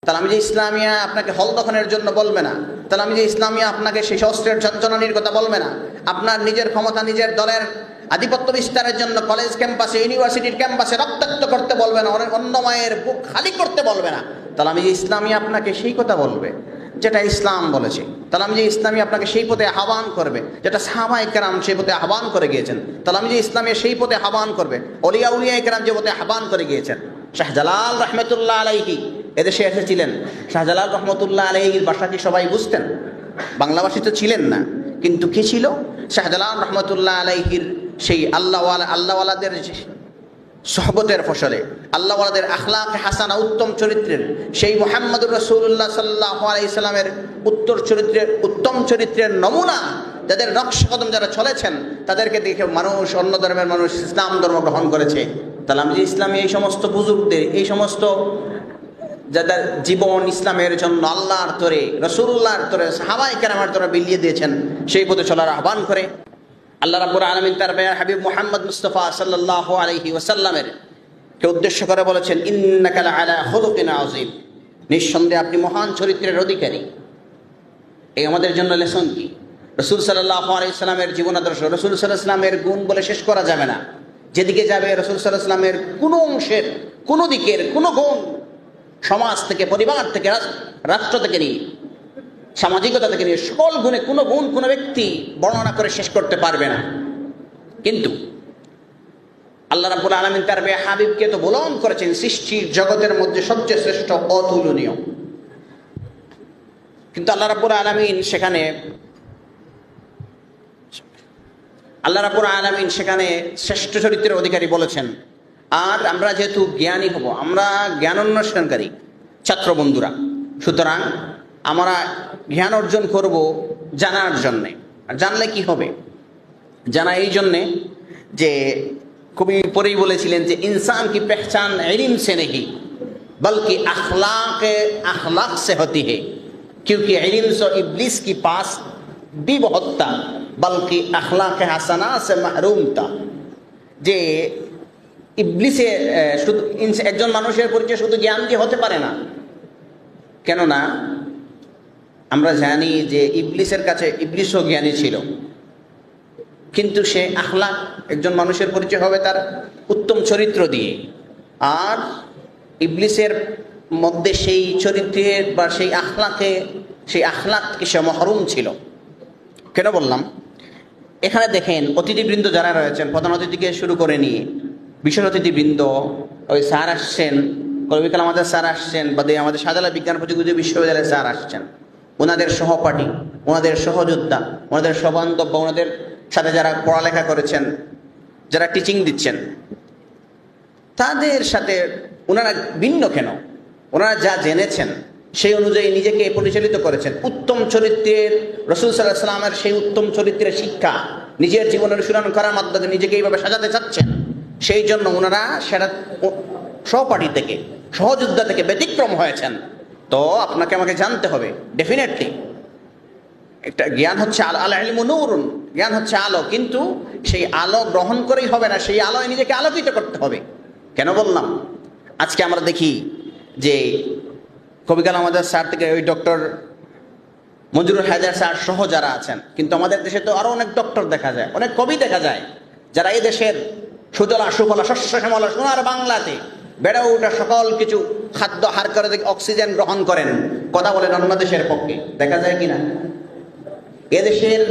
তালামিজে ইসলামিয়া আপনাকে হল দখলের জন্য বলবে না। তালামিজে ইসলামিয়া আপনাকে সেই অস্ত্রের যন্ত্রণানির কথা বলবে না। আপনার নিজের ক্ষমতা, নিজের দলের আধিপত্য বিস্তারের জন্য কলেজ ক্যাম্পাসে, ইউনিভার্সিটির ক্যাম্পাসে রক্তাক্ত করতে বলবে না, অন্য মায়ের বুক খালি করতে বলবে না। তালামিজে ইসলামিয়া আপনাকে সেই কথা বলবে যেটা ইসলাম বলেছে। তালামিজে ইসলামী আপনাকে সেই পথে আহ্বান করবে যেটা সাহাবায়ে কেরাম সেই পথে আহ্বান করে গিয়েছেন। তালামিজে ইসলামিয়া সেই পথে আহ্বান করবে অলিয়া উলিয়া কেরাম যে পথে আহ্বান করে গিয়েছেন। শাহজালাল রহমতুল্লাহ আলাইহি এদেশে এসেছিলেন। শাহজালাল রহমতুল্লাহ আলাইহির ভাষা কি সবাই বুঝতেন? বাংলাভাষী তো ছিলেন না, কিন্তু কি ছিল? শাহজালাল রহমতুল্লাহ আলাইহির সেই আল্লাহওয়ালাদের সোহবতের ফসলে, আল্লাহওয়ালাদের আখলাকে হাসানা, উত্তম চরিত্রের, সেই মুহাম্মদুর রাসূলুল্লাহ সাল্লাল্লাহু আলাইহি সাল্লামের উত্তম চরিত্রের নমুনা, যাদের নকশা কদম যারা চলেছেন, তাদেরকে দেখে মানুষ, অন্য ধর্মের মানুষ ইসলাম ধর্ম গ্রহণ করেছে। তালামিজে ইসলামী এই সমস্ত বুজুর্গদের, এই সমস্ত যাদের জীবন ইসলামের জন্য আল্লাহর তরে, রাসূলুল্লাহর তরে, সাহাবায়ে কেরামের তরে বিলিয়ে দিয়েছেন, সেই পথে চলার আহ্বান করে আল্লাহ রাব্বুল আলামিন তার প্রিয় হাবিব মুহাম্মদ মুস্তাফা সাল্লাল্লাহু আলাইহি ওয়াসাল্লামের কে উদ্দেশ্য করে বলেছেন, ইন্নাকা লাআলা খুলুকিন আযীম, নিঃসন্দেহে আপনি মহান চরিত্রের অধিকারী। এই আমাদের জন্য লেসন কি? রাসূল সাল্লাল্লাহু আলাইহি ওয়াসাল্লামের জীবন আদর্শ, রাসূল সাল্লাল্লাহু আলাইহি ওয়াসাল্লামের গুণ বলে শেষ করা যাবে না। যেদিকে যাবে রাসূল সাল্লাল্লাহু আলাইহি ওয়াসাল্লামের কোনো অংশের, কোনো দিকের, কোনো গুণ সমাজ থেকে, পরিবার থেকে, রাষ্ট্র থেকে নিয়ে, সামাজিকতা থেকে নিয়ে সকল গুণে কোনো গুণ কোনো ব্যক্তি বর্ণনা করে শেষ করতে পারবে না। কিন্তু আল্লাহ রাব্বুল আলামিন তার প্রিয় হাবিবকে তো বলন করেছেন সৃষ্টির জগতের মধ্যে সবচেয়ে শ্রেষ্ঠ, অতুলনীয়। কিন্তু আল্লাহ রাব্বুল আলামিন সেখানে শ্রেষ্ঠ চরিত্রের অধিকারী বলেছেন। আর আমরা যেহেতু জ্ঞানী হব, আমরা জ্ঞান অন্বেষণকারী ছাত্র বন্ধুরা, সুতরাং আমরা জ্ঞান অর্জন করব জানার জন্যে। আর জানলে কি হবে? জানা এই জন্যে যে কবি পরেই বলেছিলেন যে ইনসান কি পেহচান ইলম সে নেহি বলকি আখলাক সে হতি হে, क्योंकि इल्म सो इब्लिस की पास भी बहुत था बल्कि अखलाक हसना से महरूम था। যে ইবলিসে শুধু একজন মানুষের পরিচয় শুধু জ্ঞান দিয়ে হতে পারে না। কেননা আমরা জানি যে ইবলিসের কাছে, ইবলিসও জ্ঞানী ছিল, কিন্তু সে আখলাক, একজন মানুষের পরিচয় হবে তার উত্তম চরিত্র দিয়ে। আর ইবলিসের মধ্যে সেই চরিত্রের বা সেই আখলাককে সে মহরুম ছিল। কেন বললাম? এখানে দেখেন অতিথিবৃন্দ যারা রয়েছেন, প্রধান অতিথিকে শুরু করে নিয়ে বিশেষ অতিথিবৃন্দ, ওই স্যার আসছেন, কবি কালাম আজাদ স্যার আসছেন, বা আমাদের শাহজালাল বিজ্ঞান প্রযুক্তি বিশ্ববিদ্যালয়ের স্যার আসছেন, ওনাদের সহপাঠী, ওনাদের সহযোদ্ধা, ওনাদের সবান্ধব, বা ওনাদের সাথে যারা পড়ালেখা করেছেন, যারা টিচিং দিচ্ছেন, তাদের সাথে ওনারা ভিন্ন কেন? ওনারা যা জেনেছেন সেই অনুযায়ী নিজেকে পরিচালিত করেছেন। উত্তম চরিত্রের, রাসূল সাল্লাল্লাহু আলাইহি ওয়াসাল্লামের সেই উত্তম চরিত্রের শিক্ষা নিজের জীবনে অনুশীলন করার মাধ্যমে নিজেকে এইভাবে সাজাতে চাচ্ছেন। সেই জন্য ওনারা সেটা সহপাঠী থেকে, সহযোদ্ধা থেকে ব্যতিক্রম হয়েছেন। তো আপনাকে আমাকে জানতে হবে ডেফিনেটলি, একটা জ্ঞান হচ্ছে আল ইলমু নূরুন, জ্ঞান হচ্ছে আলো, কিন্তু সেই আলো গ্রহণ করেই হবে না, সেই আলোয় নিজেকে আলোকিত করতে হবে। কেন বললাম? আজকে আমরা দেখি যে কবি কালাম আজাদ স্যার থেকে ওই ডক্টর মঞ্জুরুল হায়দার স্যার সহ যারা আছেন, কিন্তু আমাদের দেশে তো আরো অনেক ডক্টর দেখা যায়, অনেক কবি দেখা যায়, যারা এই দেশের সুজলা সুফলা শস্য শ্যামলা সোনার বাংলাতে বেড়ে ওঠা সকল কিছু খাদ্য হার করে অক্সিজেন গ্রহণ করেন, কথা বলেন অন্য দেশের পক্ষে। দেখা যায় কিনা? এদেশের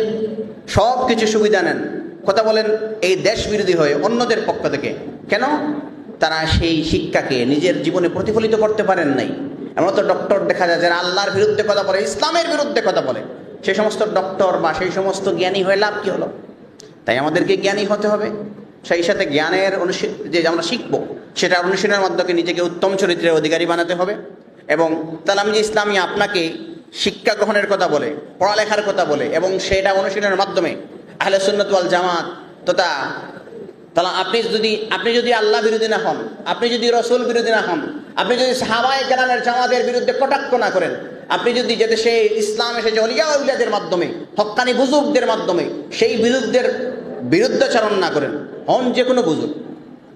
সব কিছু সুবিধা নেন, কথা বলেন এই দেশ বিরোধী হয়ে অন্যদের পক্ষ থেকে। কেন? তারা সেই শিক্ষাকে নিজের জীবনে প্রতিফলিত করতে পারেন নাই। এমন তো ডক্টর দেখা যায় যারা আল্লাহর বিরুদ্ধে কথা বলে, ইসলামের বিরুদ্ধে কথা বলে। সেই সমস্ত ডক্টর বা সেই সমস্ত জ্ঞানী হয়ে লাভ কি হলো? তাই আমাদেরকে জ্ঞানী হতে হবে, সেই সাথে জ্ঞানের যে আমরা শিখবো সেটা অনুশীলনের মাধ্যমে নিজেকে উত্তম চরিত্রের অধিকারী বানাতে হবে। এবং তালামিজে ইসলামী আপনাকে শিক্ষা গ্রহণের কথা বলে, পড়ালেখার কথা বলে, এবং সেটা অনুশীলনের মাধ্যমে আহলে সুন্নাত ওয়াল জামাত তথা আপনি যদি আল্লাহ বিরোধী না হন, আপনি যদি রাসূল বিরোধী না হন, আপনি যদি সাহাবায়ে কেরামের জামাতের বিরুদ্ধে কটাক্ষ না করেন, আপনি যদি যেতে সেই ইসলাম এসেছে অলিয়া উলিয়াদের মাধ্যমে, হক্কানি বুজুর্গদের মাধ্যমে, সেই বিরুদ্ধের বিরুদ্ধাচরণ না করেন, হন যে কোনো বুজুর্গ,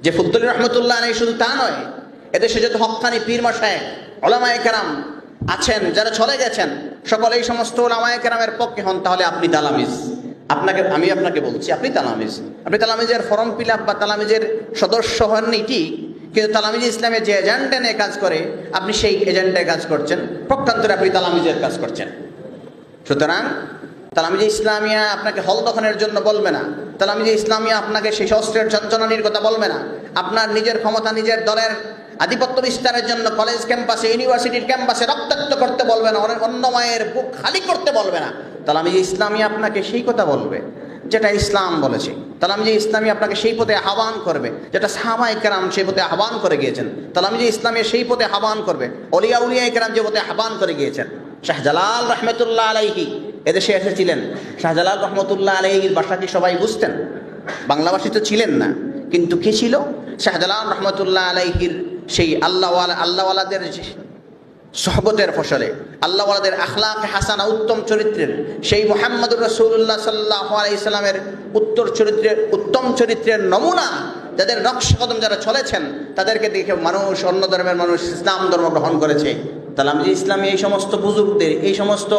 যে ফুদ্দুলী রহমতুল্লাহ আলাইহি শুধু তা নয়, এদেশে যত হক্কানি পীর মাশায়েখ উলামায়ে কেরাম আছেন, যারা চলে গেছেন, সকল এই সমস্ত উলামায়ে কেরামের পক্ষে হন, তাহলে আপনি তালামিজ। আমি আপনাকে বলছি, আপনি তালামিজ। আপনি তালামিজের ফর্ম ফিল আপ বা তালামিজের সদস্য হননি ঠিক, কিন্তু তালামিজ ইসলামের যে এজেন্ডা নিয়ে কাজ করে, আপনি সেই এজেন্ডায় কাজ করছেন, পক্ষান্তরে আপনি তালামিজের কাজ করছেন। সুতরাং তালামিজে ইসলামিয়া আপনাকে হল দখলের জন্য বলবে না, তালামিজে ইসলামিয়া আপনাকে সেই শস্ত্রের যন্ত্রণানির কথা বলবে না, আপনার নিজের ক্ষমতা, নিজের দলের আধিপত্য বিস্তারের জন্য কলেজ ক্যাম্পাসে, ইউনিভার্সিটির ক্যাম্পাসে রক্তাক্ত করতে বলবে না, অন্য মায়ের বুক খালি করতে বলবে না। তালামিজে ইসলামিয়া আপনাকে সেই কথা বলবে যেটা ইসলাম বলেছে। তালামিজে ইসলামী আপনাকে সেই পথে আহ্বান করবে যেটা সাহাবায়ে কেরাম সেই পথে আহ্বান করে গিয়েছেন। তালামিজে ইসলামী সেই পথে আহ্বান করবে অলিয়া উলিয়ায়ে কেরাম যে পথে আহ্বান করে গিয়েছেন। শাহজালাল রহমতুল্লাহ আলাইহি এদেশে এসেছিলেন। শাহজালাল রহমতুল্লাহ আলাইহির ভাষা কি সবাই বুঝতেন? বাংলাভাষী তো ছিলেন না, কিন্তু কি ছিল? শাহজালাল রহমতুল্লাহ আলাইহির সেই আল্লাহওয়ালাদের সোহবতের ফসলে, আল্লাহওয়ালাদের আখলাক হাসানা, উত্তম চরিত্রের, সেই মুহাম্মদুর রাসূলুল্লাহ সাল্লাল্লাহু আলাইহি সাল্লামের উত্তম চরিত্রের নমুনা, যাদের নকশ কদম যারা চলেছেন, তাদেরকে দেখে মানুষ, অন্য ধর্মের মানুষ ইসলাম ধর্ম গ্রহণ করেছে। তালামিজে ইসলামী এই সমস্ত বুজুর্গদের, এই সমস্ত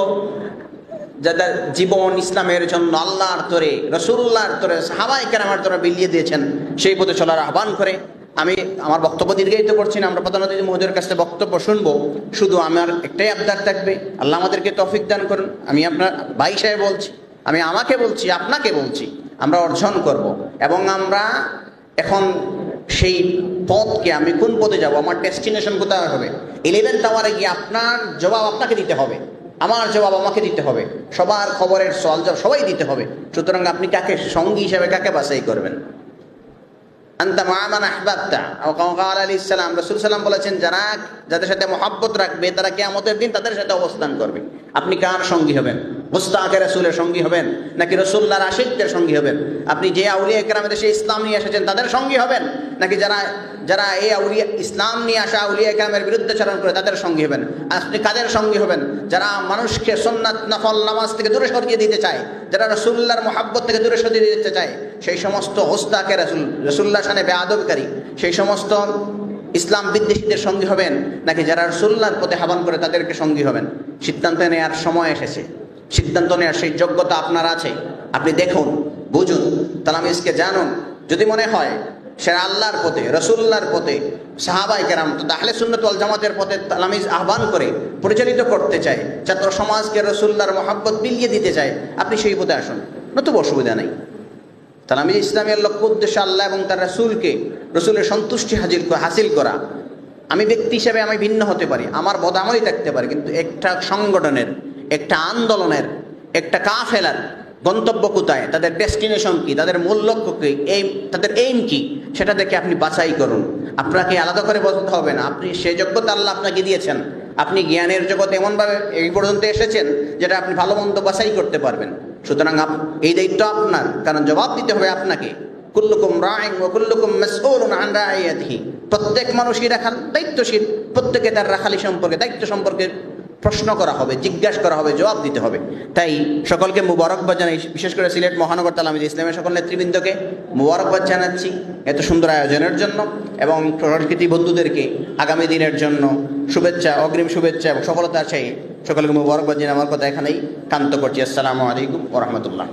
যাদের জীবন ইসলামের জন্য আল্লাহর তরে, রাসূলুল্লাহর তরে, সাহাবায়ে কেরামের তরে বিলিয়ে দিয়েছেন, সেই পথে চলার আহ্বান করে। আমি আমার বক্তব্য দীর্ঘায়িত করছি না, আমরা প্রধান অতিথি মহোদয়ের কাছে বক্তব্য শুনবো। শুধু আমার একটাই আবদার থাকবে, আল্লাহ আমাদেরকে তৌফিক দান করুন। আমি আপনার ভাই সাহেব বলছি, আমি আমাকে বলছি, আপনাকে বলছি, আমরা অর্জন করব এবং আমরা এখন সেই পথকে, আমি কোন পথে যাব, আমার ডেস্টিনেশন কোথায় হবে, 11 টাওয়ারে গিয়ে আপনার জবাব আপনাকে দিতে হবে, আমার জবাব আমাকে দিতে হবে, সবার খবরের সওয়াল জবাব সবাই দিতে হবে। সুতরাং আপনি কাকে সঙ্গী হিসেবে কাকে বাছাই করবেন? আনতা মা মান আহবাবতা, আলাইহিস সালাম, রাসূল সাল্লাম বলেছেন, যাদের সাথে মহব্বত রাখবে তারা কিয়ামতের দিন তাদের সাথে অবস্থান করবে। আপনি কার সঙ্গী হবেন? মুস্তাকে রাসূলের সঙ্গী হবেন নাকি রাসূলুল্লাহর আশিকদের সঙ্গী হবেন? আপনি যে আউলিয়া কেরামের দেশে ইসলাম নিয়ে এসেছেন তাদের সঙ্গী হবেন নাকি যারা এই আউলিয়া ইসলাম নিয়ে আসা আউলিয়া কেরামের বিরুদ্ধে চারণ করে তাদের সঙ্গী হবেন? আপনি কাদের সঙ্গী হবেন? যারা মানুষকে সুন্নাত নফল নামাজ থেকে দূরে সরিয়ে দিতে চায়, যারা রাসূলুল্লাহর মহব্বত থেকে দূরে সরিয়ে দিতে চায়, সেই সমস্ত ওস্তাকে রাসূলুল্লাহ শানে বেআদবকারী, সেই সমস্ত ইসলাম বিদ্বেষীদের সঙ্গী হবেন নাকি যারা রাসূলুল্লাহর পথে আহ্বান করে তাদেরকে সঙ্গী হবেন? সিদ্ধান্ত নেওয়ার সময় এসেছে। সিদ্ধান্ত নেওয়ার সেই যোগ্যতা আপনার আছে। আপনি দেখুন, বুঝুন, তালামিজকে জানুন। যদি মনে হয় সে আল্লাহর পথে, রাসূলুল্লাহর পথে, সাহাবায়ে কেরাম তথা আহলে সুন্নাত ওয়াল জামাতের পথে তালামিজ আহ্বান করে পরিচালিত করতে চায়, ছাত্র সমাজকে রাসূলুল্লাহর মহব্বত বিলিয়ে দিতে চায়, আপনি সেই পথে আসুন, নতুবা অসুবিধা নেই। তালামিজ ইসলামের লক্ষ্য উদ্দেশ্য আল্লাহ এবং তার রাসূলের সন্তুষ্টি হাসিল করা। আমি ব্যক্তি হিসেবে আমি ভিন্ন হতে পারি, আমার বদামলই থাকতে পারে, কিন্তু একটা সংগঠনের, একটা আন্দোলনের, একটা কাফেলার গন্তব্য কোথায়, তাদের ডেস্টিনেশন কি, তাদের মূল লক্ষ্য কি, তাদের এইম কি, সেটা দেখে আপনি বাছাই করুন। আপনাকে আলাদা করে বলতে হবে না, আপনি সেই যোগ্যতা আল্লাহ আপনাকে দিয়েছেন। আপনি জ্ঞানের জগতে এমনভাবে এই পর্যন্ত এসেছেন যেটা আপনি ভালো মন্দ বাছাই করতে পারবেন। সুতরাং এই দায়িত্ব আপনার, কারণ জবাব দিতে হবে আপনাকে। কুল্লুকুম রাইন ওয়া কুল্লুকুম মাসউলুন আন রাইয়াতিহি, প্রত্যেক মানুষই রাখাল, দায়িত্বশীল, প্রত্যেকে তার রাখালি সম্পর্কে, দায়িত্ব সম্পর্কে প্রশ্ন করা হবে, জিজ্ঞাসা করা হবে, জবাব দিতে হবে। তাই সকলকে মুবারকবাদ জানাই, বিশেষ করে সিলেট মহানগর তালামিজ ইসলামের সকল নেতৃবৃন্দকে মুবারকবাদ জানাচ্ছি এত সুন্দর আয়োজনের জন্য, এবং সংস্কৃতি বন্ধুদেরকে আগামী দিনের জন্য শুভেচ্ছা, অগ্রিম শুভেচ্ছা এবং সফলতা চাই। সকলকে মুবারকবাদ জানিয়ে আমার কথা এখানেই ক্ষান্ত করছি। আসসালামু আলাইকুম ওয়া রাহমাতুল্লাহ।